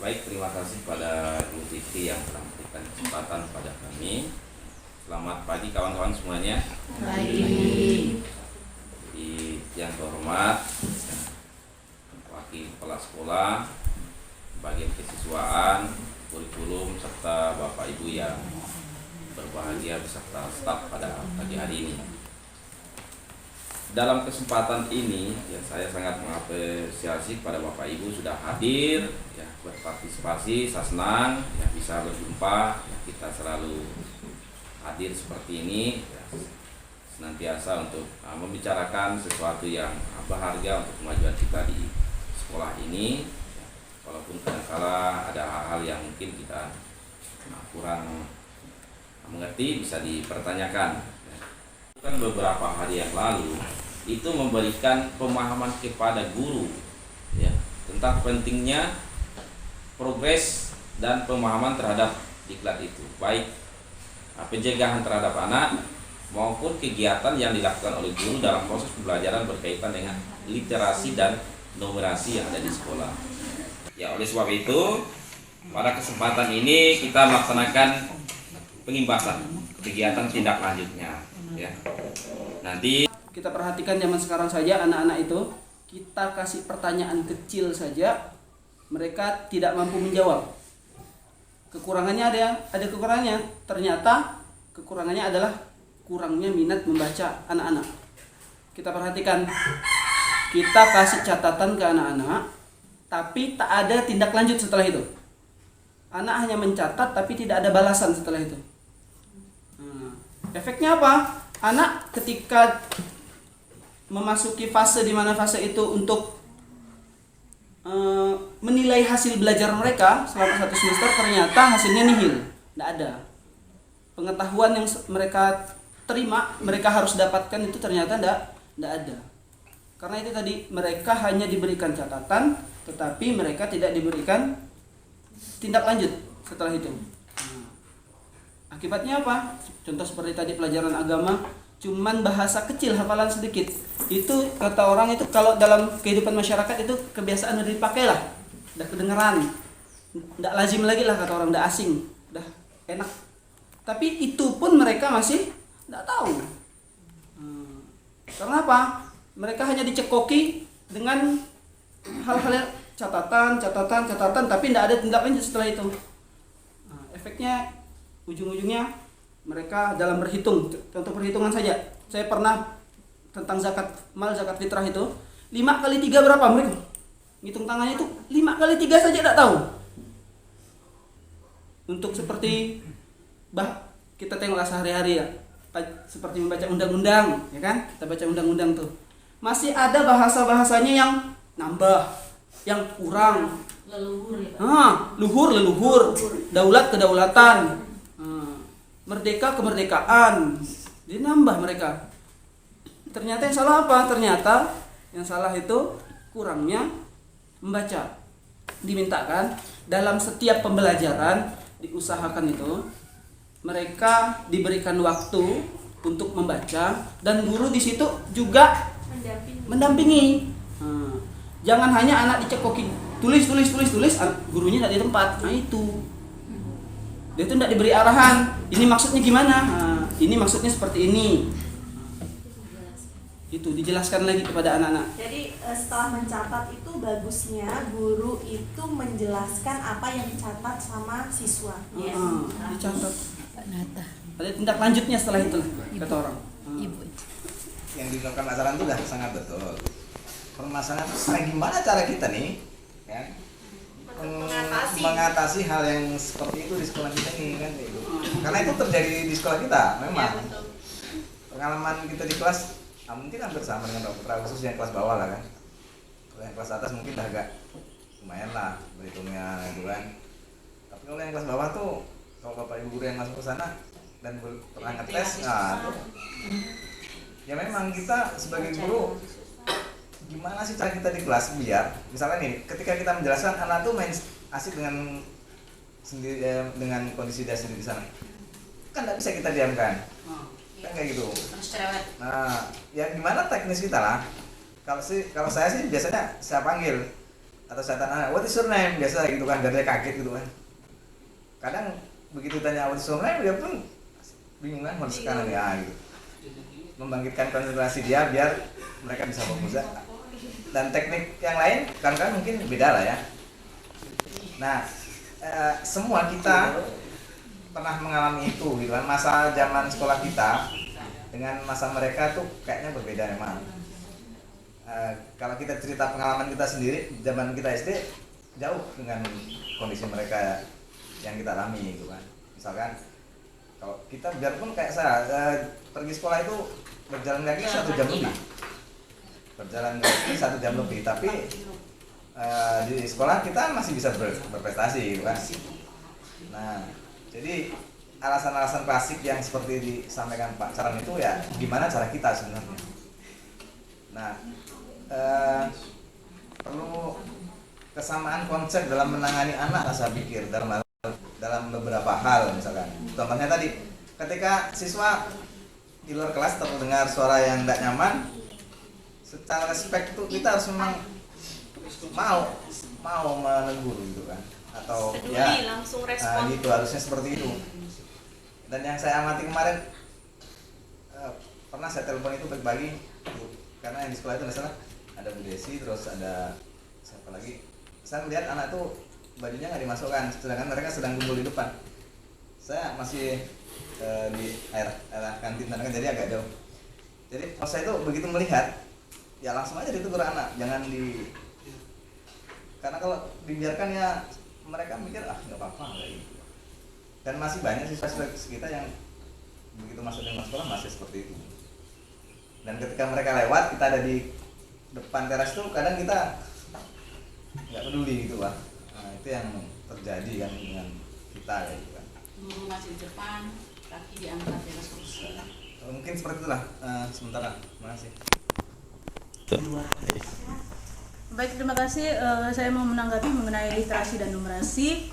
Baik, terima kasih pada Ibu Titi yang telah memberikan kesempatan pada kami. Selamat pagi kawan-kawan semuanya. Baik. Yang terhormat Wakil Kepala Sekolah, bagian kesiswaan, kurikulum, serta Bapak Ibu yang berbahagia beserta staf pada pagi hari ini. Dalam kesempatan ini, saya sangat mengapresiasi pada Bapak Ibu sudah hadir, berpartisipasi. Saya senang bisa berjumpa. Kita selalu hadir seperti ini, senantiasa untuk membicarakan sesuatu yang berharga untuk kemajuan kita di sekolah ini. Walaupun kadang-kala ada hal-hal yang mungkin kita kurang mengerti, bisa dipertanyakan. Kan beberapa hari yang lalu itu memberikan pemahaman kepada guru tentang pentingnya progres dan pemahaman terhadap diklat itu, baik pencegahan terhadap anak maupun kegiatan yang dilakukan oleh guru dalam proses pembelajaran berkaitan dengan literasi dan numerasi yang ada di sekolah. Oleh sebab itu, pada kesempatan ini kita melaksanakan pengimbasan kegiatan tindak lanjutnya. Nanti kita perhatikan zaman sekarang saja anak-anak itu, kita kasih pertanyaan kecil saja mereka tidak mampu menjawab. Kekurangannya ada kekurangannya. Ternyata kekurangannya adalah kurangnya minat membaca anak-anak. Kita perhatikan, kita kasih catatan ke anak-anak, tapi tak ada tindak lanjut setelah itu. Anak hanya mencatat tapi tidak ada balasan setelah itu. Efeknya apa? Anak ketika memasuki fase di mana fase itu untuk menilai hasil belajar mereka selama 1 semester, ternyata hasilnya nihil, tidak ada. Pengetahuan yang mereka terima, mereka harus dapatkan itu ternyata tidak ada. Karena itu tadi, mereka hanya diberikan catatan, tetapi mereka tidak diberikan tindak lanjut setelah itu. Akibatnya apa? Contoh seperti tadi pelajaran agama, cuman bahasa kecil, hafalan sedikit. Itu kata orang itu kalau dalam kehidupan masyarakat itu kebiasaan udah dipakai lah, udah kedengeran, udah lazim lagi lah kata orang, udah asing, udah enak. Tapi itu pun mereka masih tidak tahu. Karena apa? Mereka hanya dicekoki dengan hal-hal catatan, tapi tidak ada tindak lanjut setelah itu. Efeknya ujung-ujungnya mereka dalam berhitung. Contoh perhitungan saja, saya pernah tentang zakat mal, zakat fitrah itu 5 kali 3 berapa, mereka ngitung tangannya itu 5 kali 3 saja tidak tahu. Untuk seperti kita tengoklah sehari-hari seperti membaca undang-undang, ya kan? Kita baca undang-undang tuh masih ada bahasa-bahasanya yang nambah, yang kurang. Leluhur, daulat kedaulatan, merdeka kemerdekaan, jadi nambah mereka. Ternyata yang salah apa? Ternyata yang salah itu kurangnya membaca. Dimintakan dalam setiap pembelajaran diusahakan itu mereka diberikan waktu untuk membaca, dan guru di situ juga mendampingi. Jangan hanya anak dicekokin tulis, gurunya tidak di tempat. Nah itu, dia itu tidak diberi arahan. Ini maksudnya gimana? Ini maksudnya seperti ini. Itu dijelaskan lagi kepada anak-anak. Jadi setelah mencatat itu bagusnya guru itu menjelaskan apa yang dicatat sama siswa. Dicatat. Ada tindak lanjutnya setelah itu, kata orang. Yang dilakukan masalah itu sudah sangat betul. Permasalahan gimana cara kita nih, mengatasi hal yang seperti itu di sekolah kita ini kan? Karena itu terjadi di sekolah kita, memang. Pengalaman kita di kelas mungkin hampir sama dengan Pak Putra, khusus yang kelas bawah lah kan. Kalau yang kelas atas mungkin udah agak lumayan lah berhitungnya gitu kan. Tapi kalau yang kelas bawah tuh, kalau Bapak Ibu guru yang masuk ke sana dan pernah ngetes, tuh, ya memang kita sebagai guru gimana sih cara kita di kelas biar misalnya nih ketika kita menjelaskan anak tuh main asik dengan sendiri dengan kondisi dia sendiri di sana, kan tidak bisa kita diamkan. Kan kayak gitu. Nah, ya gimana teknis kita lah. Kalau saya sih biasanya saya panggil, atau saya tanya what is your name biasa gitu kan, biar dia kaget gitu kan. Kadang begitu tanya what is your name dia pun bingung kan harus kanan ya gitu. Membangkitkan konsentrasi dia biar mereka bisa fokus. Dan teknik yang lain kan mungkin beda lah ya. Nah, semua kita pernah mengalami itu gitu kan. Masa zaman sekolah kita dengan masa mereka tuh kayaknya berbeda memang. Kalau kita cerita pengalaman kita sendiri zaman kita SD jauh dengan kondisi mereka yang kita alami gitu kan. Misalkan kalau kita biarpun kayak saya pergi sekolah itu berjalan kaki 1 jam lebih, tapi di sekolah kita masih bisa berprestasi gitu kan. Nah, jadi alasan-alasan klasik yang seperti disampaikan Pak Caran itu ya gimana cara kita sebenarnya. Nah, perlu kesamaan konsep dalam menangani anak, saya pikir dalam beberapa hal. Misalkan contohnya tadi ketika siswa di luar kelas terdengar suara yang tidak nyaman, secara respect itu kita harus memang mau menegur gitu kan, atau peduli, ya langsung respon. gitu harusnya seperti itu. Dan yang saya amati kemarin pernah saya telepon itu pagi karena yang di sekolah itu misalnya ada Bu Desi, terus ada siapa lagi, saya melihat anak tuh bajunya nggak dimasukkan, sedangkan mereka sedang kumpul di depan. Saya masih di area kantin kan, jadi agak jauh. Jadi pas saya itu begitu melihat, ya langsung aja ditegur anak, jangan karena kalau dibiarkan ya mereka mikir nggak apa-apa kayak gitu. Dan masih banyak siswa kita yang begitu masuk di sekolah masih seperti itu. Dan ketika mereka lewat, kita ada di depan teras tuh kadang kita nggak peduli gitu Pak. Nah, itu yang terjadi kan dengan kita kayak gitu kan. Guru masih di depan, kaki diangkat di atas kursi. Mungkin seperti itulah sementara. Terima kasih. Baik, terima kasih. Saya mau menanggapi mengenai literasi dan numerasi.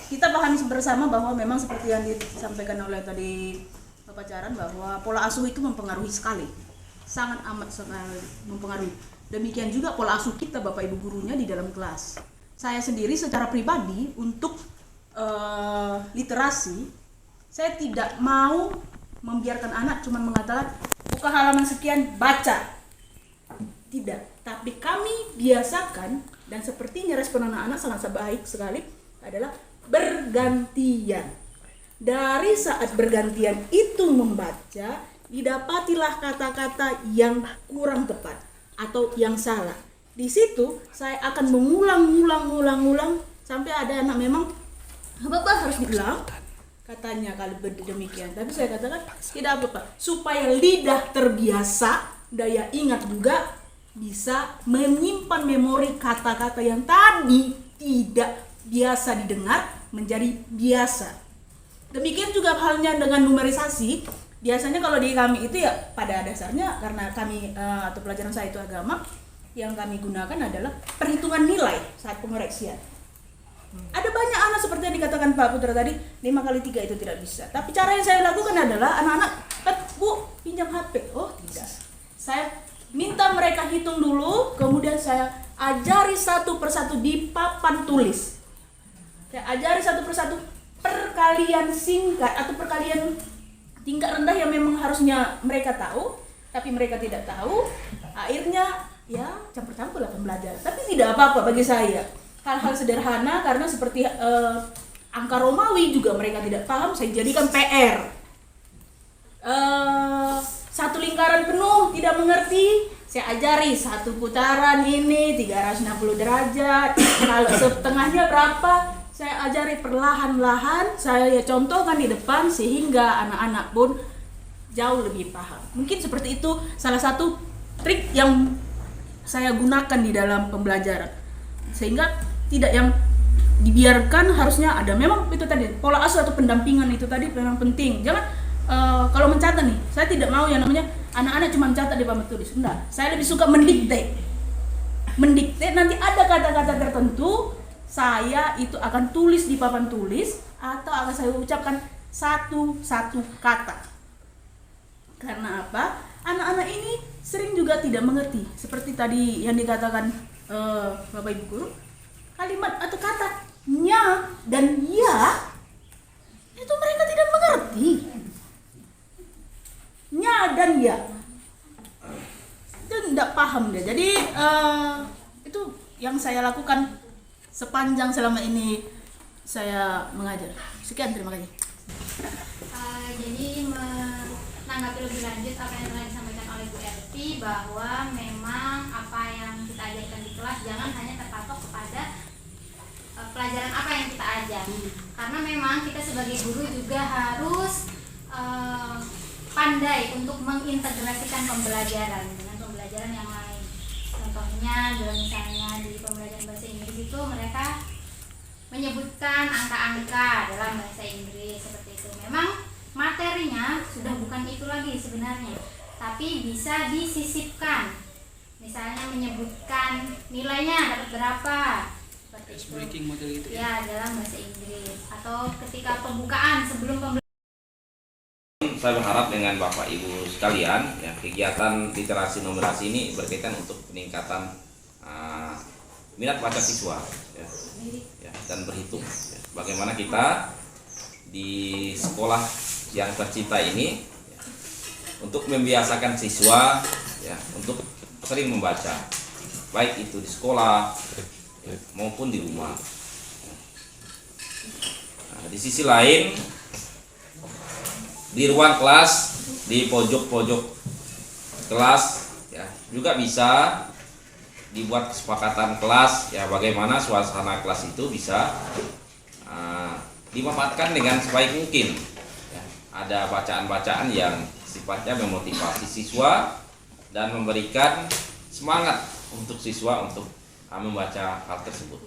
Kita pahami bersama bahwa memang seperti yang disampaikan oleh tadi Bapak Caran, bahwa pola asuh itu mempengaruhi sekali, sangat amat sekali mempengaruhi. Demikian juga pola asuh kita Bapak Ibu gurunya di dalam kelas. Saya sendiri secara pribadi untuk literasi, saya tidak mau membiarkan anak cuma mengatakan buka halaman sekian baca. Tidak, tapi kami biasakan, dan sepertinya respon anak-anak sangat baik sekali, adalah bergantian. Dari saat bergantian itu membaca, didapatilah kata-kata yang kurang tepat atau yang salah. Di situ saya akan mengulang sampai ada anak memang Bapak harus diulang katanya kalau demikian. Tapi saya katakan tidak apa-apa, supaya lidah terbiasa, daya ingat juga bisa menyimpan memori kata-kata yang tadi tidak biasa didengar menjadi biasa. Demikian juga halnya dengan numerisasi. Biasanya kalau di kami itu ya pada dasarnya karena kami atau pelajaran saya itu agama, yang kami gunakan adalah perhitungan nilai saat pengoreksian. Ada banyak anak seperti yang dikatakan Pak Putra tadi, 5 kali 3 itu tidak bisa. Tapi cara yang saya lakukan adalah anak-anak, Bu, pinjam HP. Oh tidak, saya minta mereka hitung dulu, kemudian saya ajari satu persatu di papan tulis. Saya ajari satu persatu perkalian singkat atau perkalian tingkat rendah yang memang harusnya mereka tahu, tapi mereka tidak tahu. Akhirnya ya campur-campur lah pembelajaran. Tapi tidak apa-apa bagi saya. Hal-hal sederhana karena seperti angka Romawi juga mereka tidak paham, saya jadikan PR. Satu lingkaran penuh tidak mengerti, saya ajari satu putaran ini 360 derajat. Kalau setengahnya berapa, saya ajari perlahan-lahan, saya contohkan di depan sehingga anak-anak pun jauh lebih paham. Mungkin seperti itu salah satu trik yang saya gunakan di dalam pembelajaran, sehingga tidak yang dibiarkan, harusnya ada memang itu tadi pola asuh atau pendampingan itu tadi memang penting. Jangan kalau mencatat nih, saya tidak mau yang namanya anak-anak cuma mencatat di papan tulis. Enggak, saya lebih suka mendikte nanti ada kata-kata tertentu saya itu akan tulis di papan tulis atau akan saya ucapkan satu-satu kata. Karena apa? Anak-anak ini sering juga tidak mengerti. Seperti tadi yang dikatakan Bapak Ibu guru, kalimat atau kata nya dan ya itu mereka tidak mengerti. Nya dan ya itu tidak paham dia. Jadi itu yang saya lakukan sepanjang selama ini saya mengajar. Sekian, terima kasih. Jadi menanggapi lebih lanjut apa yang telah disampaikan oleh Bu Erti, bahwa memang apa yang kita ajarkan di kelas jangan hanya terpatok kepada pelajaran apa yang kita ajar, karena memang kita sebagai guru juga harus pandai untuk mengintegrasikan pembelajaran dengan pembelajaran yang lain. Contohnya misalnya di pembelajaran bahasa Inggris itu mereka menyebutkan angka-angka dalam bahasa Inggris seperti itu. Memang materinya sudah bukan itu lagi sebenarnya, tapi bisa disisipkan. Misalnya menyebutkan nilainya dapat berapa, seperti itu. Breaking model gitu Ya, dalam bahasa Inggris. Atau ketika pembukaan sebelum pembelajaran. Saya berharap dengan Bapak Ibu sekalian, ya, kegiatan literasi numerasi ini berkaitan untuk peningkatan minat baca siswa, ya, dan berhitung. Ya. Bagaimana kita di sekolah yang tercinta ini, ya, untuk membiasakan siswa, ya, untuk sering membaca, baik itu di sekolah maupun di rumah. Nah, di sisi lain, di ruang kelas, di pojok-pojok kelas, ya, juga bisa dibuat kesepakatan kelas, ya, bagaimana suasana kelas itu bisa dimanfaatkan dengan sebaik mungkin. Ya, ada bacaan-bacaan yang sifatnya memotivasi siswa dan memberikan semangat untuk siswa untuk membaca hal tersebut.